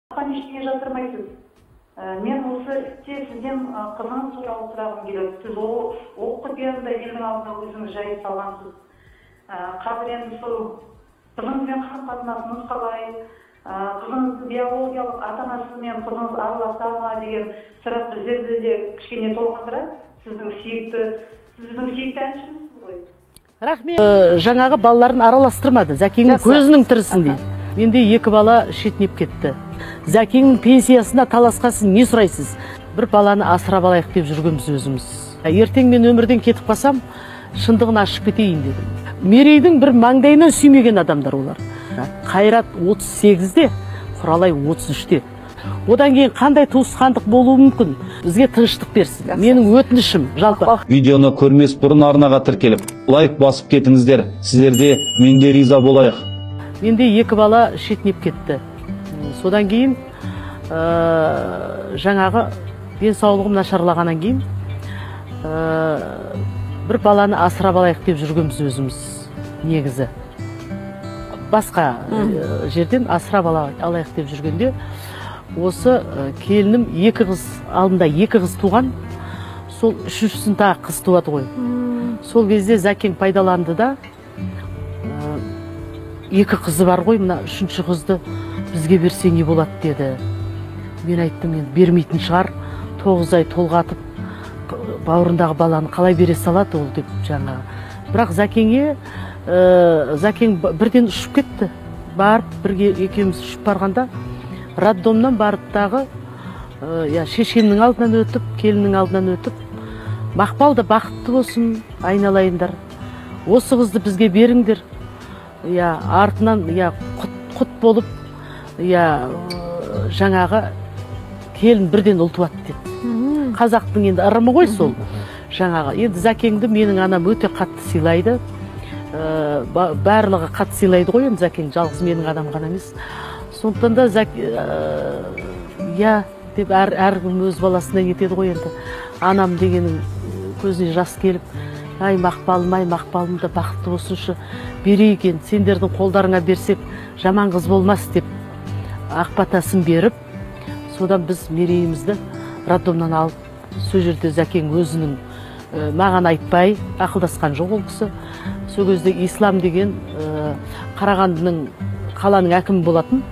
Ештеңе жасырмайсыз. Мен осы істе сізден қызыңыз туралы сұрағым келеді. Сіз оқып берді елдің алдында өзіңіз жайып салғансыз. Қазір енді сол қызыңызбен қарым-қатынасыңыз қалай? Қызыңыздың биологиялық ата-анасымен қызыңыз араласа ма деген сұрақ біздерді де кішкене толғандырады. Сіздің сүйікті әншіңіз ғой. Рахмет. Жаңағы балаларын араластырмады. Зәкеңнің көзінің тірісін дейді. Менде 2 бала шетінеп кетті. Зәкеңнің пенсиясына таласқасын не сұрайсыз? Бір баланы асырап алайық деп жүргенбіз өзіміз. Ертең мен өмірден кетіп қалсам, шындығын ашып кетейін дедім. Мерейдің бір маңдайынан сүймеген адамдар олар. Қайрат 38-де, Құралай 33-де. Одан кейін қандай туысқандық болуы мүмкін? Бізге тыныштық берсін. Менің өтінішім жалпы. Видеоны көрмес бұрын арнаға тіркеліп, лайк басып кетіңіздер. Сіздерде менде риза болайық. Менде 2 бала шетінеп кетті. Содан кейін жаңағы денсаулығым нашарлағаннан кейін бір баланы асырап алайық деп жүргенбіз өзіміз негізі. Басқа жерден асырап алайық деп жүргенде осы келінім 2 қыз, алдында 2 қыз туған, сол 3-шісін тағы қыз туады ғой. Сол кезде Зәкең пайдаланды да 2 қызы бар ғой, мына 3-ші қызды бізге берсе не болады деді. Мен айттым, мен бермейтін шығар, 9 ай толғатып бауырындағы баланы қалай бере салады ол деп жаңағы. Бірақ Зәкең бірден ұшып кетті. Барып бірге екеуміз ұшып барғанда роддомнан барып дағы шешемнің алдынан өтіп, келіннің алдынан өтіп, Мақпал да бақытты болсын, айналайындар. Осы қызды бізге беріңдер. Артынан құт болып, жаңағы келін бірден ұл туады деді. Қазақтың енді ырымы ғой сол. Жаңағы енді Зәкеңді менің анам өте қатты сыйлайды. Барлығы қатты сыйлайды ғой, енді Зәкең жалғыз менің анам ғана емес. Сондықтан да деп әркім өз баласына кетеді ғой енді. Анам дегенің көзіне жас келіп, ай Мақпалым да бақытты болсыншы, берейік енді, сендердің қолдарыңа берсек жаман қыз болмас деп ақбатасын беріп, содан біз мерейімізді роддомнан алып, сол жерде Зәкең өзінің маған айтпай ақылдасқан жоқ ол кісі. Сол кезде Ислам деген Қарағандының қаланың әкімі болатын.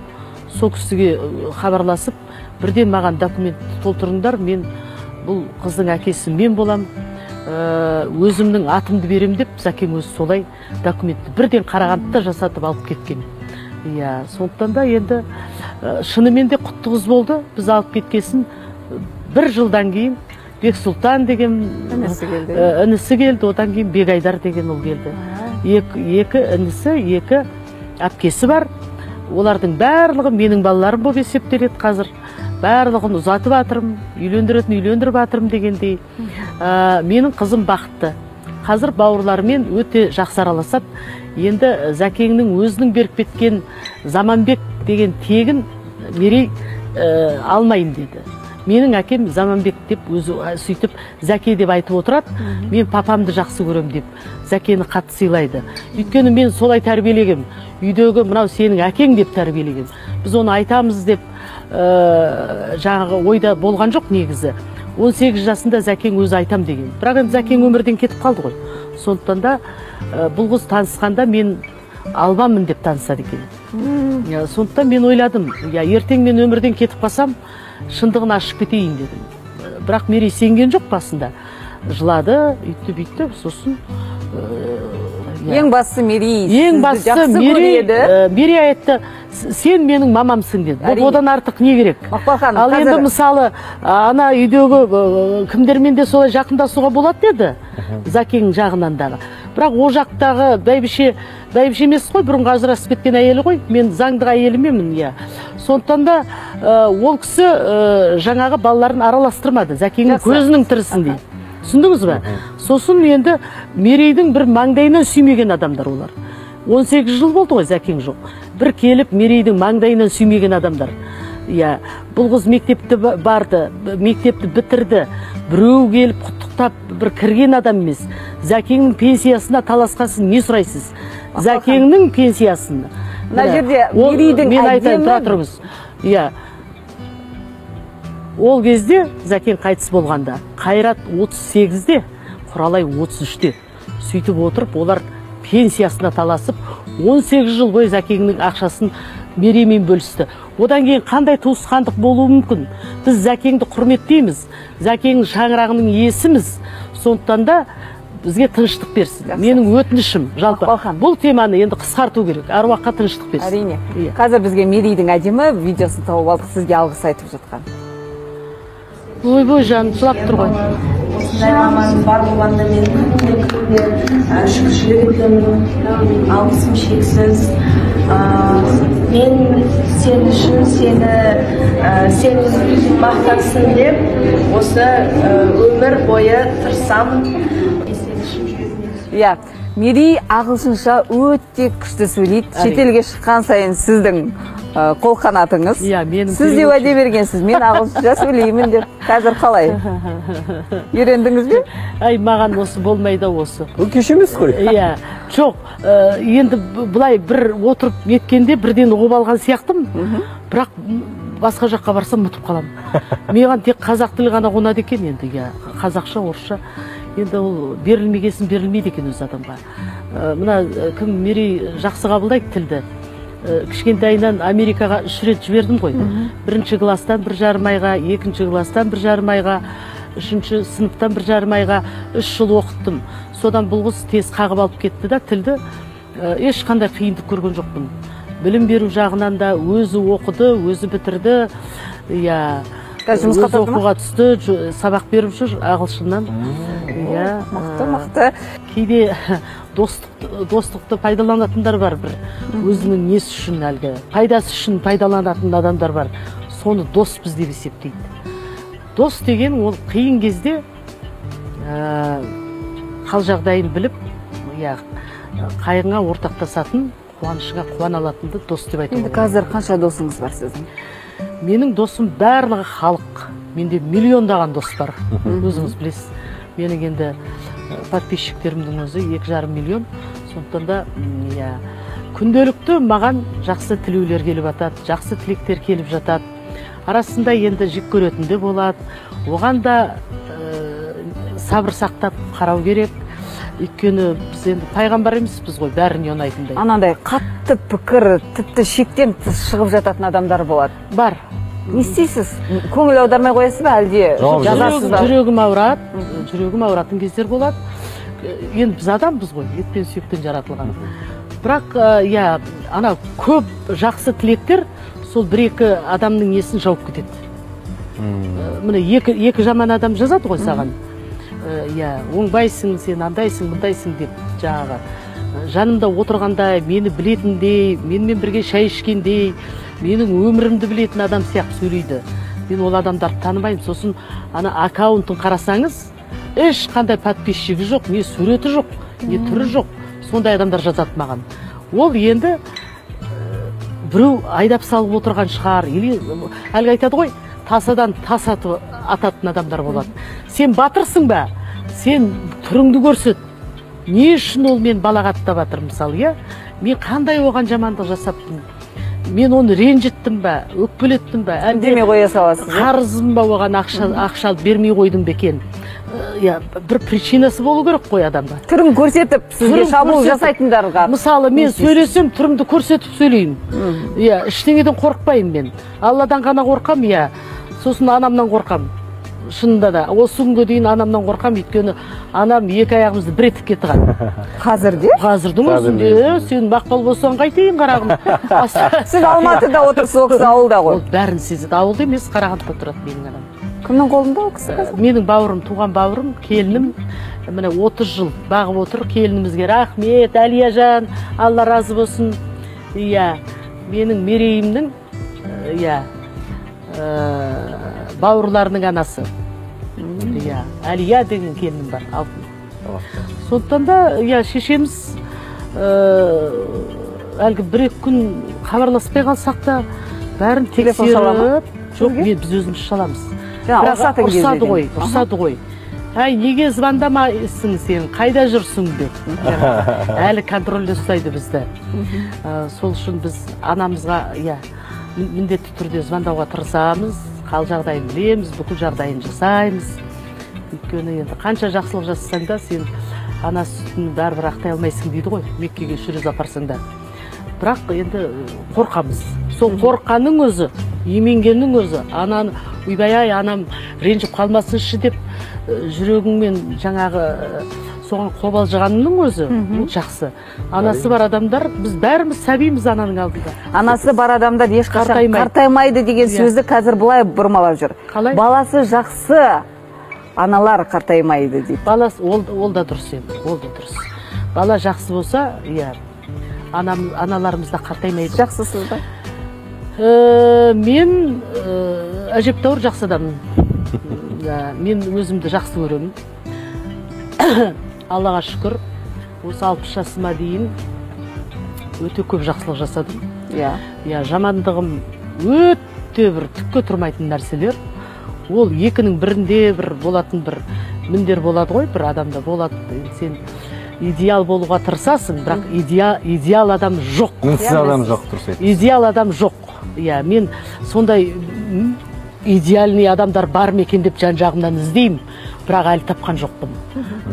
Сол кісіге хабарласып, бірден маған документ толтырыңдар, мен бұл қыздың әкесі мен болам, өзімнің атымды берем деп, Зәкең өзі солай документті бірден Қарағандыда жасатып алып кеткен. Сондықтан да енді шынымен де құтты қыз болды. Біз алып кеткесін 1 жылдан кейін Бексұлтан деген інісі келді, одан кейін Бегайдар деген ол келді. 2 інісі, 2 әпкесі бар. Олардың барлығы менің балаларым болып есептеледі қазір. Барлығын ұзатып атырым, үйлендіріп атырым дегендей. Менің қызым бақытты. Қазір бауырларымен өте жақсы араласады. Енді Зәкеңнің өзінің беріп кеткен Заманбек деген тегін Мерей алмайын деді. Менің әкем Заманбек деп өзі сөйтіп Зәке деп айтып отырады. Мен папамды жақсы көрем деп Зәкені қатты сыйлайды. Өйткені мен солай тәрбиелегем. Үйдегі мынау сенің әкең деп тәрбиелегем. Біз оны айтамыз деп жаңағы ойда болған жоқ негізі. 18 жасында Зәкең өзі айтам деген. Бірақ енді Зәкең өмірден кетіп қалды ғой. Сондықтан да бұл қыз танысқанда мен албамын деп танысады екен. Сондықтан мен ойладым, ертең мен өмірден кетіп қалсам, шындығын ашып кетейін дедім. Бірақ Мерей сенген жоқ басында. Жылады, үйтті, сосын ең бастысы Мерей Мерей айтты, сен менің мамамсың деді. Одан артық не керек? Ал енді мысалы, ана үйдегі кімдермен де солай жақындасуға болады деді, Зәкең жағынан дағы. Бірақ о жақтағы бәйбіше емес қой, бұрынғы ажырасып кеткен әйелі ғой, мен заңдық әйелімемін. Сондықтан да ол кісі жаңағы балаларын араластырмады, Зәкеңнің көзінің тірісін дейді. Түсіндіңіз бе? Сосын енді Мерейдің бір маңдайынан сүймеген адамдар олар. 18 жыл болды ғой Зәкең жоқ. Бір келіп Мерейдің маңдайынан сүймеген адамдар. Бұл қыз мектепті барды, мектепті бітірді. Біреу келіп құттықтап бір кірген адам емес. Зәкеңнің пенсиясына таласқасын не сұрайсыз? Зәкеңнің пенсиясына. Мына жерде Мерейдің әдемі Ол кезде Зәкең қайтыс болғанда, Қайрат 38-де, Құралай 33-де. Сөйтіп отырып, олар пенсиясына таласып, 18 жыл бойы Зәкеңнің ақшасын Мереймен бөлісті. Одан кейін қандай туысқандық болуы мүмкін? Біз Зәкеңді құрметтейміз, Зәкеңнің шаңырағының иесіміз. Сондықтан да бізге тыныштық берсін. Менің өтінішім, жалпы бұл теманы енді қысқарту керек, аруаққа тыныштық берсін. Әрине. Қазір бізге Мерейдің әдемі видеосын тауып алдық, сізге алғыс айтып жатқан. Ой, жаным, жылап тұр ғой. Осындай маманың бар болғанда мен күнде шүкіршілік етемін, алғысым шексіз. Мен сен үшін сен мақтансын деп, осы өмір бойы тырысамын. Иә, Мерей ағылшынша өте күшті сөйлейді. Шетелге шыққан сайын сіздің қолқанатыңыз. Сіз де уәде бергенсіз, мен ағылшынша сөйлеймін деп. Қазір қалай? Үйрендіңіз бе? Ай, маған осы болмайды осы. Бұл кеш емес қой. Иә, жоқ. Енді бұлай бір отырып неткенде бірден ұғып алған сияқтым. Бірақ басқа жаққа барсам ұмытып қаламын. Маған тек қазақ тілі ғана қонады екен енді, қазақша, орысша. Енді ол берілмегесін берілмейді екен өз адамға. Мына кім Мерей жақсы қабылдайды тілді. Кішкентайынан Америкаға 3 рет жібердім ғой. Бірінші класстан 1,5 айға, екінші класстан 1,5 айға, үшінші сыныптан 1,5 айға 3 жыл оқыттым. Содан бұл қыз тез қағып алып кетті да тілді. Ешқандай қиындық көрген жоқпын. Білім беру жағынан да өзі оқыды, өзі бітірді. Өзі оқуға түсті, сабақ беріп жүр ағылшыннан. Мықты. Кейде достықты пайдаланатындар бар бір. Өзінің несі үшін әлгі, пайдасы үшін пайдаланатын адамдар бар. Соны дос біз деп есептейді. Дос деген ол қиын кезде қал жағдайын біліп, қайғыңа ортақтасатын, қуанышыңа қуана алатынды дос деп айтуға. Енді қазір қанша досыңыз бар сіздің? Менің досым барлығы халық. Менде миллиондаған дос бар. Өзіңіз білесіз. Менің енді подписчиктерімдің өзі 2,5 миллион. Сондықтан да күнделікті маған жақсы тілеулер келіп жатады, жақсы тілектер келіп жатады. Арасында енді жек көретін де болады. Оған да сабыр сақтап қарау керек. Өйткені біз енді пайғамбар емеспіз ғой, бәріне ұнайтындай. Анандай қатты пікір, тіпті шектен тыс шығып жататын адамдар болады. Бар. Не істейсіз? Көңіл аудармай қоясыз ба, әлде жазасыз ба? Жүрегім ауырады, жүрегім ауыратын кездер болады. Енді біз адамбыз ғой, ет пен сүйектен жаратылған. Бірақ ана көп жақсы тілектер сол 1-2 адамның несін жауып кетеді. Міне екі жаман адам жазады ғой саған. Оңбайсың, сен андайсың, мұндайсың деп жаңағы. Жанымда отырғанда мені білетіндей, менімен бірге шай ішкендей, менің өмірімді білетін адам сияқты сөйлейді. Мен ол адамдарды танымаймын. Сосын ана аккаунтын қарасаңыз, ешқандай подписчигі жоқ, не суреті жоқ, не түрі жоқ. Сондай адамдар жазады маған. Ол енді біреу айдап салып отырған шығар. Әлгі айтады ғой, тасадан тас ататын адамдар болады. Сен батырсың ба? Сен түріңді көрсет. Не үшін ол мен балағаттап жатыр мысалы, мен қандай оған жамандық жасаппын? Мен оны ренжіттім ба, өкпелеттім ба? Демей қоя саласыз. Қарызым ба оған ақша бермей қойдым бекен? Бір причинасы болу керек қой адамда. Түрін көрсетіп, сізге шабуыл жасайтындарға. Мысалы, мен сөйлесем, түрімді көрсетіп сөйлеймін. Ештеңеден қорықпаймын мен. Алладан ғана қорқам, сосын анамнан қорқам. Шынында да, осы күнге дейін анамнан қорқам, өйткені анам 2 аяғымызды бір етіп кетіған. Қазірде? Қазірдің өзінде, сен мақпал болсаң қайтейін қарағым. Сіз Алматыда отырсыз, ол кісі ауылда ғой. Бәрін сезеді, ауылда емес, Қарағандыда тұрады менің анам. Кімнің қолында ол кісі? Менің бауырым, туған бауырым, келінім, міне 30 жыл бағып отыр, келінімізге рахмет, Әлияжан, Алла разы болсын. Менің Мерейімнің, бауырларының анасы. Әлия деген келінім бар, алтын. Сондықтан да, шешеміз әлгі 1-2 күн хабарласпай қалсақ та, бәрін тексеріп, жоқ, біз өзіміз шаламыз. Ұрсады ғой. Әй, неге звондамайсың сен, қайда жүрсің деп. Әлі контрольде ұстайды бізді. Сол үшін біз анамызға, міндетті түрде звондауға тырысамыз, қал жағдайын білеміз, бүкіл жағдайын жасаймыз. Өйткені енді қанша жақсылық жасасаң да, сен ана сүтін бәрібір ақтай алмайсың дейді ғой, Меккеге шүріз апарсаң да. Бірақ енді қорқамыз. Сол қорққаның өзі, еменгеннің өзі, ананы ойбай-ай, анам ренжіп қалмасыншы деп жүрегіңмен жаңағы соған қобалжығанның өзі жақсы. Анасы бар адамдар, біз бәріміз сәбиміз ананың алдында. Анасы бар адамдар ешқашан қартаймайды деген сөзді қазір бұлай бұрмалап жүр. Баласы жақсы, аналар қартаймайды дейді. Баласы, ол да дұрыс енді, ол да дұрыс. Бала жақсы болса, аналарымыз да қартаймайды. Жақсысыз ба? Мен әжептәуір жақсы адаммын. Мен өзімді жақсы көремін. Аллаға шүкір, осы 60 жасыма дейін өте көп жақсылық жасадым. Жамандығым өте бір түкке тұрмайтын нәрселер. Ол екінің бірінде бір болатын бір міндер болады ғой, бір адамда болады. Сен идеал болуға тырысасың, бірақ идеал адам жоқ. Мінсіз адам жоқ тұрсайды. Идеал адам жоқ. Мен сондай идеальный адамдар бар ма екен деп жан-жағымнан іздеймін, бірақ әлі тапқан жоқпын.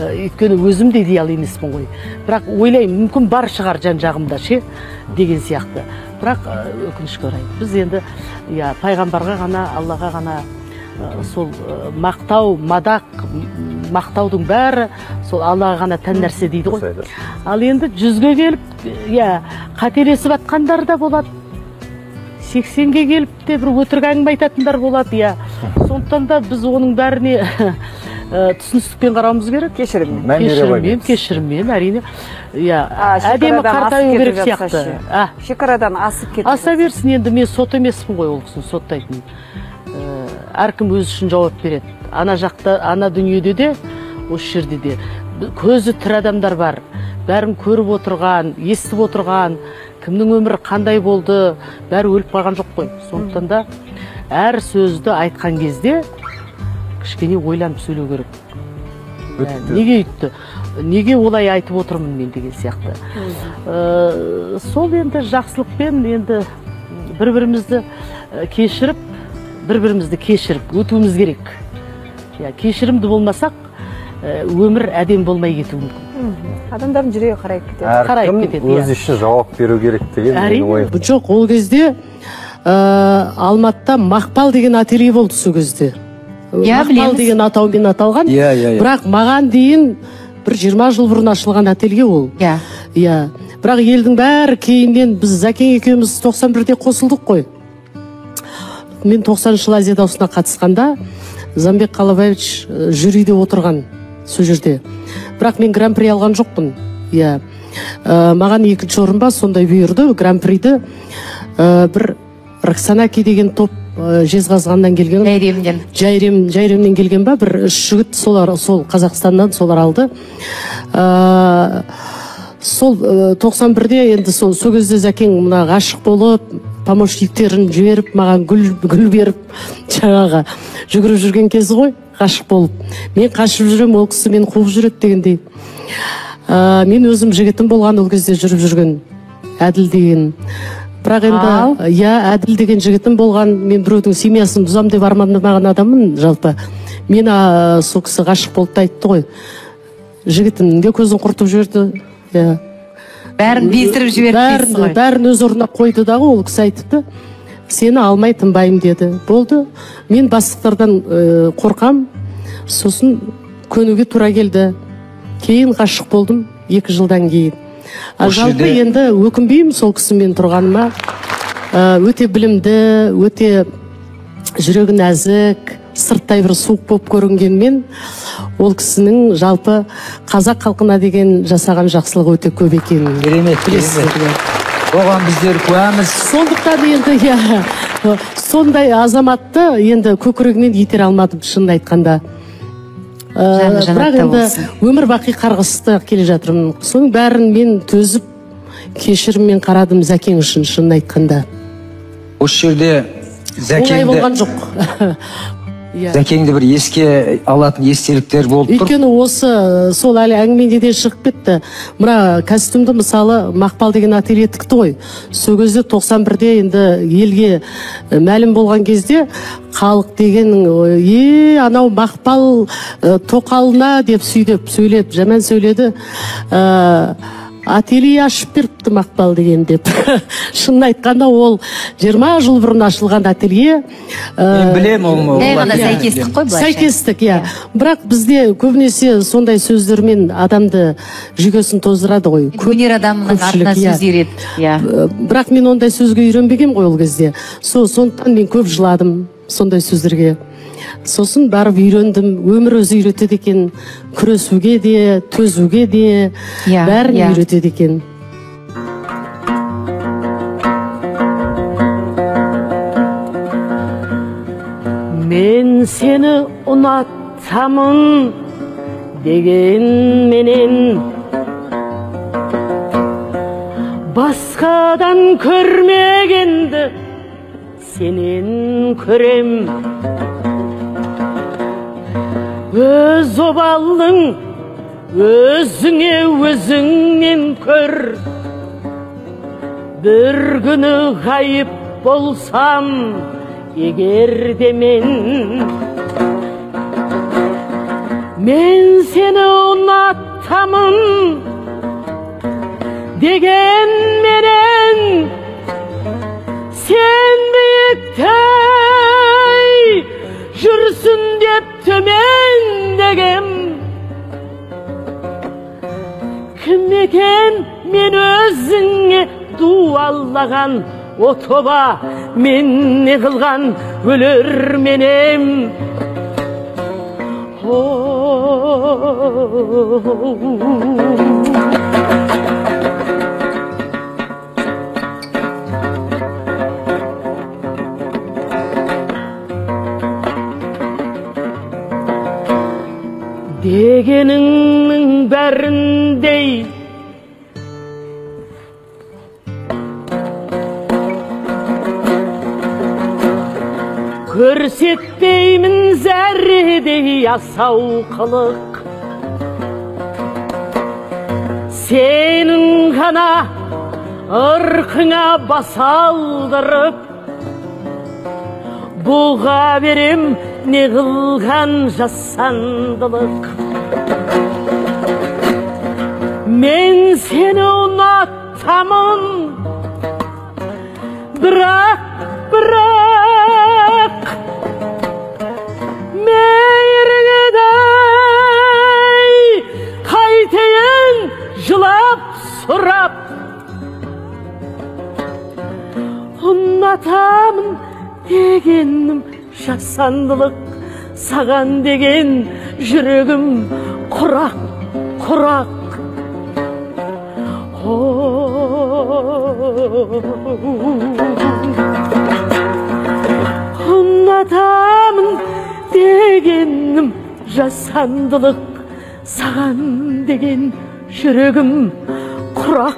Өйткені өзім де идеал емеспін ғой. Бірақ ойлаймын, мүмкін бар шығар жан-жағымда ше деген сияқты. Бірақ өкінішке орай біз енді пайғамбарға ғана, Аллаға ғана сол мақтау, мақтаудың бәрі сол Аллаға ғана тән нәрсе дейді ғой. Ал енді 100-ге келіп, қателесіп атқандар да болады. 80-ге келіп те бір өтірік әңгіме айтатындар болады. Сондықтан да біз оның бәріне түсіністікпен қарауымыз керек. Кешіріммен, әрине. Әдемі қартаю керек сияқты. Шекарадан асып кетіп. Аса берсін, енді мен сот емеспін ғой, ол кісіні соттайтын. Әркім өз үшін жауап береді. Ана жақта, ана дүниеде де, осы жерде де көзі тірі адамдар бар. Бәрін көріп отырған, естіп отырған, кімнің өмірі қандай болды, бәрі өліп қалған жоқ қой. Сондықтан да әр сөзді айтқан кезде кішкене ойланып сөйлеу керек. Неге үйтті? Неге олай айтып отырмын мен деген сияқты. Сол енді жақсылықпен енді бір-бірімізді кешіріп өтуіміз керек. Кешірімді болмасақ, өмір әдем болмай кетуі мүмкін. Адамдардың жүрегі қарайып кетеді. Әркім өз үшін жауап беру керек деген менің ойым. Жоқ, ол кезде Алматыда Мақпал деген ателье болды сол кезде. Мақпал деген атаумен аталған. Бірақ маған дейін бір 20 жыл бұрын ашылған ателье ол. Бірақ елдің бәрі кейіннен біз Зәкең екеуміз 91-де қосылдық қой. Мен 90 жыл Азия дауысына қатысқанда Замбек Қалабаевич жюриде отырған сол жерде. Бірақ мен гран-при алған жоқпын. Маған 2-ші орын ба сондай бұйырды. Гран-приді бір Роксанаки деген топ Жезқазғаннан келген. Жайремнен келген ба, бір 3 жігіт сол Қазақстаннан солар алды. Сол 91-де енді сол кезде Зәкең мына ғашық болып, помощниктерін жіберіп, маған гүл беріп, жаңағы жүгіріп жүрген кезі ғой, ғашық болып. Мен қашып жүрем, ол кісі мені қуып жүреді дегендей. Мен өзім жігітім болған ол кезде жүріп жүрген, Әділ деген. Бірақ енді, Әділ деген жігітім болған, мен біреудің семьясын бұзам деп армандамаған адаммын жалпы. Мен сол кісі ғашық болып айтты ғой. Жігітімге көзін құртып жіберді. Бәрін бездіріп жіберді. Бәрін өз орнына қойды дағы, ол кісі айтыпты. Сені алмай тынбаймын деді. Болды. Мен бастықтардан қорқам. Сосын көнуге тура келді. Кейін ғашық болдым 2 жылдан кейін. Жалпы енді өкінбеймін сол кісімен тұрғаныма. Өте білімді, өте жүрегі нәзік, сырттай бір суық болып көрінгенмен, ол кісінің жалпы қазақ халқына деген жасаған жақсылығы өте көп екенін білесіздер. Оған біздер куәміз. Сондықтан енді сондай азаматты енді көкірегінен итере алмадым шынын айтқанда. Бірақ енді өмір бақи қарғысты келе жатырмын. Соның бәрін мен төзіп, кешіріммен қарадым Зәкең үшін шынын айтқанда. Осы жерде Зәкеңді... Оңай болған жоқ. Зәкеңді бір еске алатын естеліктер болып тұр. Өйткені осы сол әлі әңгімеден шығып кетті. Мына костюмді мысалы Мақпал деген ателье тікті ғой. Сол кезде 91-де енді елге мәлім болған кезде халық деген анау Мақпал тоқалына деп сөйлеп жаман сөйледі. Ателье ашып беріпті Мақпал деген деп. Шынын айтқанда ол 20 жыл бұрын ашылған ателье. Мен білем ол. Сәйкестік қой былайша. Сәйкестік, иә. Бірақ бізде көбінесе сондай сөздермен адамды жүйкесін тоздырады ғой. Өнер адамының артына сөз ереді. Бірақ мен ондай сөзге үйренбегем ғой ол кезде. Сондықтан мен көп жыладым сондай сөздерге. Сосын барып үйрендім, өмір өзі үйретеді екен, күресуге де, төзуге де, бәрін үйретеді екен. Мен сені ұнатамын деген менен басқадан көрмегенді сенен көрем. Өз обалың өзіңе өзіңнен көр. Бір күні ғайып болсам егер де мен сені ұнатамын деген менен сен биікте жүрсін деп төмендегем. Кім екен мен өзіңе дуаллаған, о тоба мен не қылған өлер менем. Дегеніңнің бәріндей көрсетпеймін зәрредей асау қылық. Сенің ғана ырқыңа басалдырып бұға берем не қылған жасандылық. Мен сені ұнатамын, бірақ мейіргедей қайтейін жылап сұрап. Ұнатамын дегенім жасандылық, саған деген жүрегім құрақ. Ұнатамын дегенім жасандылық, саған деген жүрегім құрақ.